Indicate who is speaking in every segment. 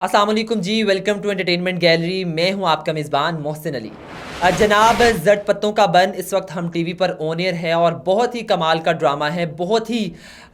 Speaker 1: अस्सलाम वालेकुम जी, welcome to entertainment gallery. मैं हूं आपका मेज़बान मोहसिन अली। जनाब जट पत्तों का बन इस वक्त हम टीवी पर ऑन एयर है और बहुत ही कमाल का ड्रामा है। बहुत ही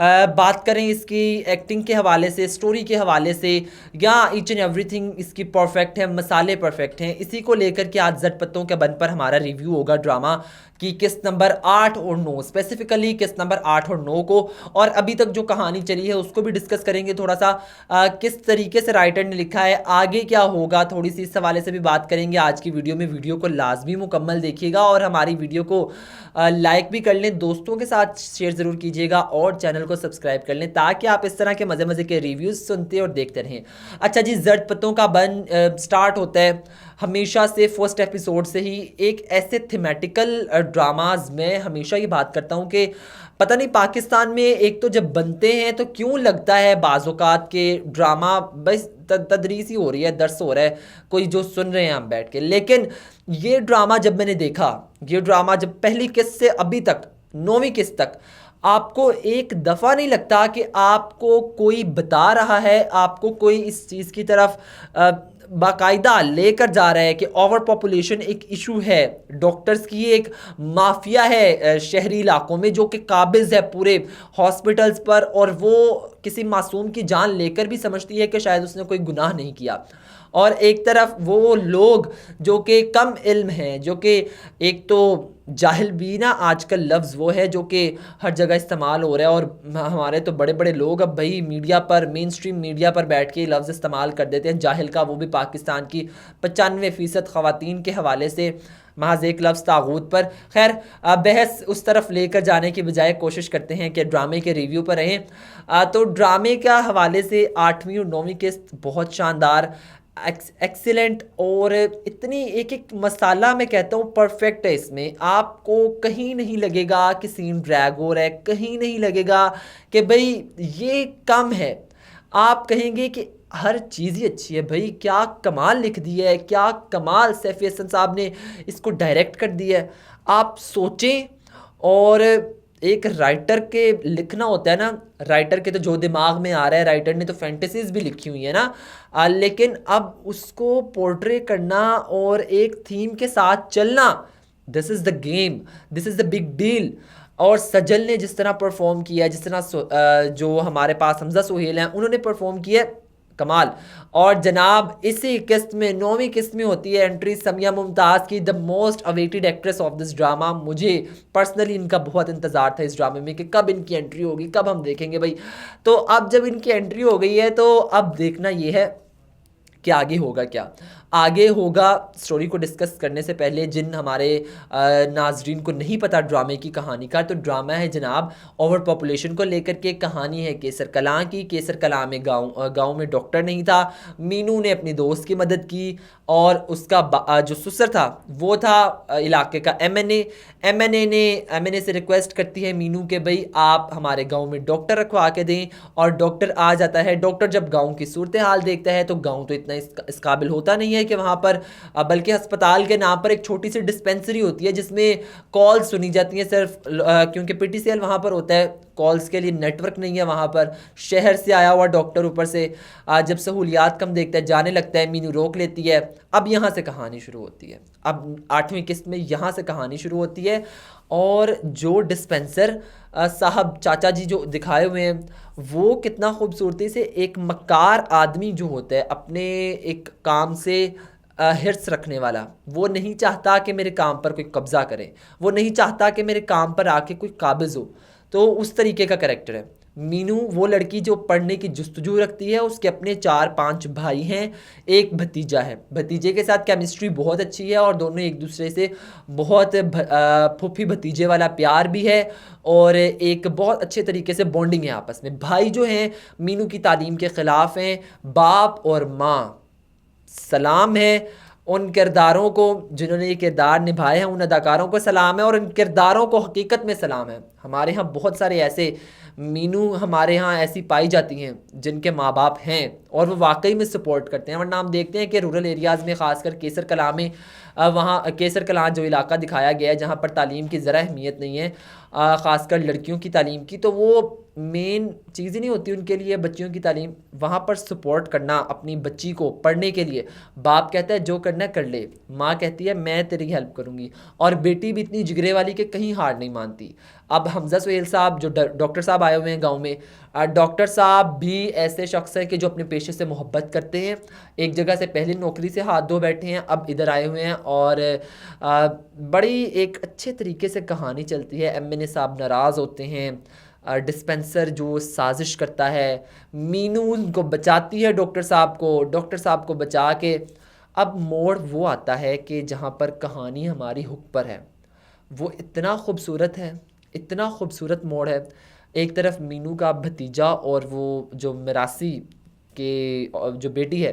Speaker 1: बात करें इसकी एक्टिंग के हवाले से, स्टोरी के हवाले से, या ईच एंड एवरीथिंग इसकी परफेक्ट है, मसाले परफेक्ट हैं। इसी को लेकर के आज जट पत्तों के बन पर हमारा रिव्यू होगा ड्रामा कि किस नंबर 8 और 9, स्पेसिफिकली किस नंबर 8 और 9 को, और अभी तक जो कहानी चली है उसको भी डिस्कस करेंगे थोड़ा सा। किस तरीके से राइटर ने लिखा है, आगे क्या होगा, थोड़ी सी इस हवाले से भी बात करेंगे आज की वीडियो में। वीडियो को लाजमी मुकम्मल देखिएगा और हमारी वीडियो को लाइक भी कर लें, दोस्तों के साथ शेयर ज़रूर कीजिएगा और चैनल को सब्सक्राइब कर लें ताकि आप इस तरह के मज़े मज़े के रिव्यूज़ सुनते और देखते रहें। अच्छा जी, जट पत्तों का बन स्टार्ट होता है हमेशा से फर्स्ट एपिसोड से ही एक ऐसे थीमेटिकल ड्रामाज में हमेशा ये बात करता हूँ कि पता नहीं पाकिस्तान में एक तो जब बनते हैं तो क्यों लगता है बाज़-औक़ात के ड्रामा बस तदरीस ही हो रही है, दर्स हो रहा है, कोई जो सुन रहे हैं हम बैठ के। लेकिन ये ड्रामा जब मैंने देखा, ये ड्रामा जब पहली किस्त से अभी तक 9वीं किस्त तक, आपको एक दफ़ा नहीं लगता कि आपको कोई बता रहा है, आपको कोई इस चीज़ की तरफ बाकायदा लेकर जा रहा है कि ओवर पॉपुलेशन एक इशू है, डॉक्टर्स की एक माफिया है शहरी इलाकों में जो कि काबिज़ है पूरे हॉस्पिटल्स पर, और वो किसी मासूम की जान लेकर भी समझती है कि शायद उसने कोई गुनाह नहीं किया। और एक तरफ वो लोग जो कि कम इल्म हैं, जो कि एक तो जाहिल भी ना आजकल लफ्ज़ वो है जो कि हर जगह इस्तेमाल हो रहा है, और हमारे तो बड़े बड़े लोग अब भाई मीडिया पर, मेन स्ट्रीम मीडिया पर बैठ के लफ्ज़ इस्तेमाल कर देते हैं जाहिल का, वो भी पाकिस्तान की 95% ख़वातीन के हवाले से महज एक लफ्ज़ तागूत पर। खैर, बहस उस तरफ लेकर जाने की बजाय कोशिश करते हैं कि ड्रामे के रिव्यू पर रहें। तो ड्रामे का हवाले से 8वीं और 9वीं किस्त बहुत शानदार, एक्सीलेंट, और इतनी एक एक मसाला मैं कहता हूँ परफेक्ट है। इसमें आपको कहीं नहीं लगेगा कि सीन ड्रैग हो रहा है, कहीं नहीं लगेगा कि भाई ये कम है। आप कहेंगे कि हर चीज़ ही अच्छी है भाई, क्या कमाल लिख दिया है, क्या कमाल सैफ़ी हसन साहब ने इसको डायरेक्ट कर दिया है। आप सोचें, और एक राइटर के लिखना होता है ना, राइटर के तो जो दिमाग में आ रहा है, राइटर ने तो फैंटेसीज भी लिखी हुई है ना, लेकिन अब उसको पोर्ट्रे करना और एक थीम के साथ चलना, this is the game, this is the big deal. और सजल ने जिस तरह परफॉर्म किया है, जिस तरह जो हमारे पास हमजा सुहेल हैं उन्होंने परफॉर्म किया है, कमाल। और जनाब इसी किस्त में 9वीं किस्त में होती है एंट्री समिया मुमताज़ की, the most awaited actress of this drama. मुझे पर्सनली इनका बहुत इंतज़ार था इस ड्रामे में कि कब इनकी एंट्री होगी, कब हम देखेंगे भाई। तो अब जब इनकी एंट्री हो गई है तो अब देखना ये है कि आगे होगा क्या। आगे होगा, स्टोरी को डिस्कस करने से पहले जिन हमारे नाजरीन को नहीं पता ड्रामे की कहानी का, तो ड्रामा है जनाब ओवर पॉपुलेशन को लेकर के। कहानी है केसर कलां की। केसर कलां में गांव में डॉक्टर नहीं था। मीनू ने अपनी दोस्त की मदद की, और उसका जो ससुर था वो था इलाके का एमएनए। एमएनए से रिक्वेस्ट करती है मीनू के भाई आप हमारे गांव में डॉक्टर रखवा के दें, और डॉक्टर आ जाता है। डॉक्टर जब गांव की सूरत हाल देखता है तो गांव तो इतना इस काबिल होता नहीं है कि वहाँ पर, बल्कि अस्पताल के नाम पर एक छोटी सी डिस्पेंसरी होती है जिसमें कॉल सुनी जाती हैं सिर्फ, क्योंकि पीटीसीएल वहाँ पर होता है, कॉल्स के लिए नेटवर्क नहीं है वहाँ पर। शहर से आया हुआ डॉक्टर ऊपर से जब सहूलियात कम देखता है जाने लगता है, मीनू रोक लेती है। अब यहाँ से कहानी शुरू होती है, अब 8वीं किस्त में यहाँ से कहानी शुरू होती है। और जो डिस्पेंसर साहब, चाचा जी जो दिखाए हुए हैं, वो कितना खूबसूरती से एक मक्कार आदमी जो होता है, अपने एक काम से हिर्स रखने वाला, वो नहीं चाहता कि मेरे काम पर कोई कब्ज़ा करे, वो नहीं चाहता कि मेरे काम पर आके कोई काबिज़ हो। तो उस तरीके का कैरेक्टर है मीनू। वो लड़की जो पढ़ने की जुस्तजू रखती है, उसके अपने 4-5 भाई हैं, एक भतीजा है। भतीजे के साथ केमिस्ट्री बहुत अच्छी है और दोनों एक दूसरे से बहुत फूफी भतीजे वाला प्यार भी है, और एक बहुत अच्छे तरीके से बॉन्डिंग है आपस में। भाई जो हैं मीनू की तालीम के ख़िलाफ़ हैं। बाप और माँ सलाम है उन किरदारों को जिन्होंने ये किरदार निभाए हैं, उन अदाकारों को सलाम है, और उन किरदारों को हकीकत में सलाम है। हमारे यहाँ बहुत सारे ऐसे मीनू हमारे यहाँ ऐसी पाई जाती हैं जिनके माँ बाप हैं और वो वाकई में सपोर्ट करते हैं। वरना हम देखते हैं कि रूरल एरियाज़ में ख़ासकर केसर कलां में वहाँ केसर कलां जो इलाका दिखाया गया है जहाँ पर तालीम की ज़रा अहमियत नहीं है, ख़ासकर लड़कियों की तालीम की, तो वो मेन चीज़ ही नहीं होती उनके लिए बच्चियों की तालीम। वहाँ पर सपोर्ट करना अपनी बच्ची को पढ़ने के लिए, बाप कहता है जो करना है कर ले, माँ कहती है मैं तेरी हेल्प करूँगी, और बेटी भी इतनी जिगरे वाली कि कहीं हार नहीं मानती। अब हमज़ा सुहेल साहब जो डॉक्टर साहब आए हुए हैं गांव में, डॉक्टर साहब भी ऐसे शख्स हैं कि जो अपने पेशे से मोहब्बत करते हैं। एक जगह से पहले नौकरी से हाथ धो बैठे हैं, अब इधर आए हुए हैं और बड़ी एक अच्छे तरीके से कहानी चलती है। एमएनए साहब नाराज़ होते हैं, डिस्पेंसर जो साजिश करता है, मीनू उनको बचाती है डॉक्टर साहब को बचा के। अब मोड़ वो आता है कि जहाँ पर कहानी हमारी हुक पर है, वो इतना खूबसूरत है, इतना खूबसूरत मोड़ है। एक तरफ मीनू का भतीजा और वो जो मिरासी के जो बेटी है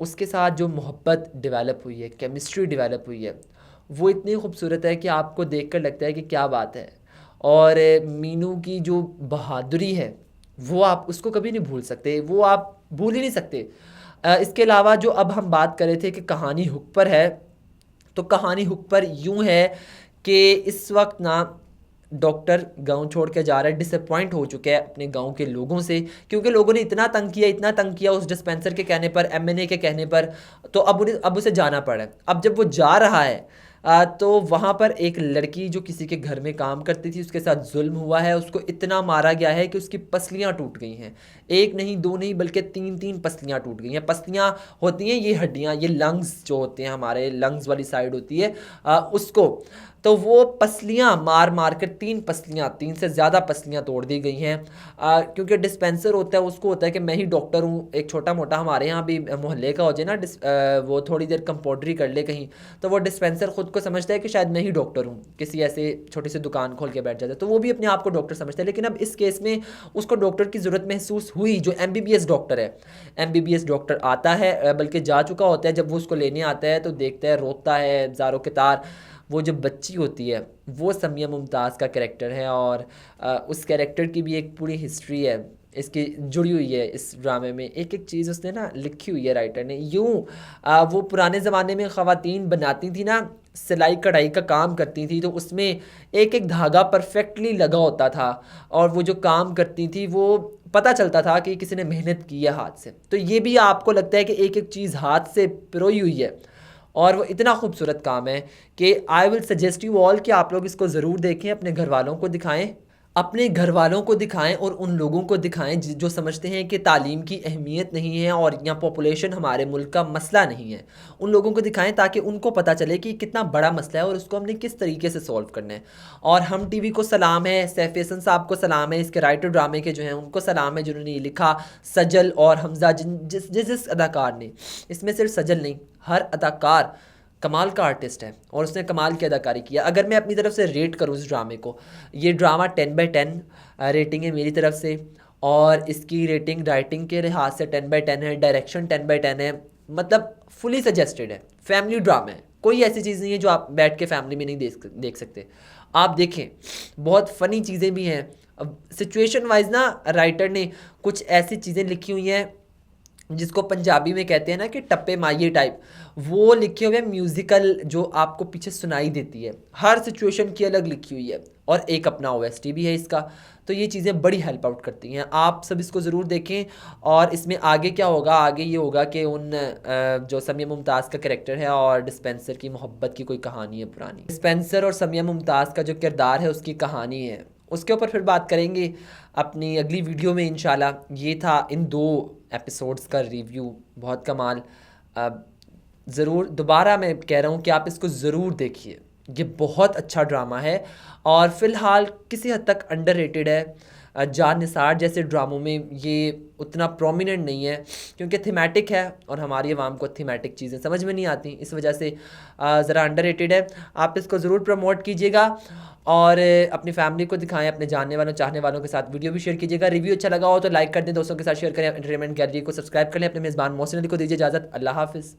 Speaker 1: उसके साथ जो मोहब्बत डेवलप हुई है, केमिस्ट्री डेवलप हुई है, वो इतनी खूबसूरत है कि आपको देखकर लगता है कि क्या बात है। और मीनू की जो बहादुरी है वो आप उसको कभी नहीं भूल सकते, वो आप भूल ही नहीं सकते। इसके अलावा जो अब हम बात कर रहे थे कि कहानी हुक पर है, तो कहानी हुक पर यूँ है कि इस वक्त ना डॉक्टर गांव छोड़ के जा रहा है, डिसअपॉइंट हो चुके हैं अपने गांव के लोगों से, क्योंकि लोगों ने इतना तंग किया उस डिस्पेंसर के कहने पर, एमएनए के कहने पर, तो अब उसे जाना पड़ा। अब जब वो जा रहा है तो वहाँ पर एक लड़की जो किसी के घर में काम करती थी उसके साथ जुल्म हुआ है, उसको इतना मारा गया है कि उसकी पसलियाँ टूट गई हैं। एक नहीं दो नहीं बल्कि तीन तीन पसलियाँ टूट गई हैं। पसलियाँ होती हैं ये हड्डियाँ, ये लंग्स जो होते हैं हमारे लंग्स वाली साइड होती है उसको, तो वो पसलियाँ मार मार कर तीन से ज़्यादा पसलियाँ तोड़ दी गई हैं। क्योंकि डिस्पेंसर होता है उसको होता है कि मैं ही डॉक्टर हूँ। एक छोटा मोटा हमारे यहाँ भी मोहल्ले का हो जाए ना, वो थोड़ी देर कंपाउंडरी कर ले कहीं, तो वो डिस्पेंसर ख़ुद को समझता है कि शायद मैं ही डॉक्टर हूँ, किसी ऐसे छोटी सी दुकान खोल के बैठ जाता है, तो वो भी अपने आप को डॉक्टर समझता है। लेकिन अब इस केस में उसको डॉक्टर की ज़रूरत महसूस हुई। जो MBBS डॉक्टर है, MBBS डॉक्टर आता है, बल्कि जा चुका होता है, जब वो उसको लेने आता है तो देखता है, रोता है ज़ारों के तार। वो जो बच्ची होती है वो समिया मुमताज़ का कैरेक्टर है, और उस कैरेक्टर की भी एक पूरी हिस्ट्री है इसकी जुड़ी हुई है इस ड्रामे में। एक एक चीज़ उसने ना लिखी हुई है राइटर ने। यूँ वो पुराने ज़माने में ख़वातीन बनाती थी ना, सिलाई कढ़ाई का काम करती थी, तो उसमें एक एक धागा परफेक्टली लगा होता था, और वो जो काम करती थी वो पता चलता था कि किसी ने मेहनत की है हाथ से। तो ये भी आपको लगता है कि एक एक चीज़ हाथ से पिरोई हुई है, और वो इतना खूबसूरत काम है कि I will suggest you all कि आप लोग इसको ज़रूर देखें, अपने घर वालों को दिखाएं, और उन लोगों को दिखाएं जो समझते हैं कि तालीम की अहमियत नहीं है और यहाँ पॉपुलेशन हमारे मुल्क का मसला नहीं है। उन लोगों को दिखाएं ताकि उनको पता चले कि कितना बड़ा मसला है और उसको हमने किस तरीके से सॉल्व करना है। और हम टीवी को सलाम है, सैफ हसन साहब को सलाम है, इसके राइटर ड्रामे के जो हैं उनको सलाम है जिन्होंने ये लिखा, सजल और हमजा, जिस अदाकार ने, इसमें सिर्फ सजल नहीं, हर अदाकार कमाल का आर्टिस्ट है और उसने कमाल की अदाकारी किया। अगर मैं अपनी तरफ से रेट करूँ इस ड्रामे को, ये ड्रामा 10/10 रेटिंग है मेरी तरफ से, और इसकी रेटिंग राइटिंग के लिहाज से 10/10 है, डायरेक्शन 10/10 है, मतलब फुली सजेस्टेड है, फैमिली ड्रामा है। कोई ऐसी चीज़ नहीं है जो आप बैठ के फैमिली में नहीं देख सकते, आप देखें। बहुत फ़नी चीज़ें भी हैं। अब सिचुएशन वाइज ना राइटर ने कुछ ऐसी चीज़ें लिखी हुई हैं जिसको पंजाबी में कहते हैं ना कि टप्पे माइये टाइप, वो लिखे हुए म्यूज़िकल जो आपको पीछे सुनाई देती है, हर सिचुएशन की अलग लिखी हुई है, और एक अपना OST भी है इसका। तो ये चीज़ें बड़ी हेल्प आउट करती हैं, आप सब इसको ज़रूर देखें। और इसमें आगे क्या होगा, आगे ये होगा कि उन जो समिया मुमताज़ का कैरेक्टर है और डिस्पेंसर की मोहब्बत की कोई कहानी है पुरानी, डिस्पेंसर और समिया मुमताज़ का जो किरदार है उसकी कहानी है, उसके ऊपर फिर बात करेंगे अपनी अगली वीडियो में इंशाल्लाह। ये था इन 2 एपिसोड्स का रिव्यू, बहुत कमाल। ज़रूर दोबारा मैं कह रहा हूँ कि आप इसको ज़रूर देखिए, ये बहुत अच्छा ड्रामा है और फ़िलहाल किसी हद तक अंडररेटेड है। जान निसार जैसे ड्रामों में ये उतना प्रोमिनेंट नहीं है क्योंकि थीमेटिक है और हमारी आवाम को थीमेटिक चीज़ें समझ में नहीं आती, इस वजह से ज़रा अंडररेटेड है। आप इसको ज़रूर प्रमोट कीजिएगा और अपनी फैमिली को दिखाएं, अपने जानने वालों चाहने वालों के साथ वीडियो भी शेयर कीजिएगा। रिव्यू अच्छा लगा हो तो लाइक कर दें, दोस्तों के साथ शेयर करें, एंटरटेनमेंट गैलरी को सब्सक्राइब कर लें। अपने मेज़बान मोहसिन अली को दीजिए इजाज़त। अल्लाह हाफ़िज़।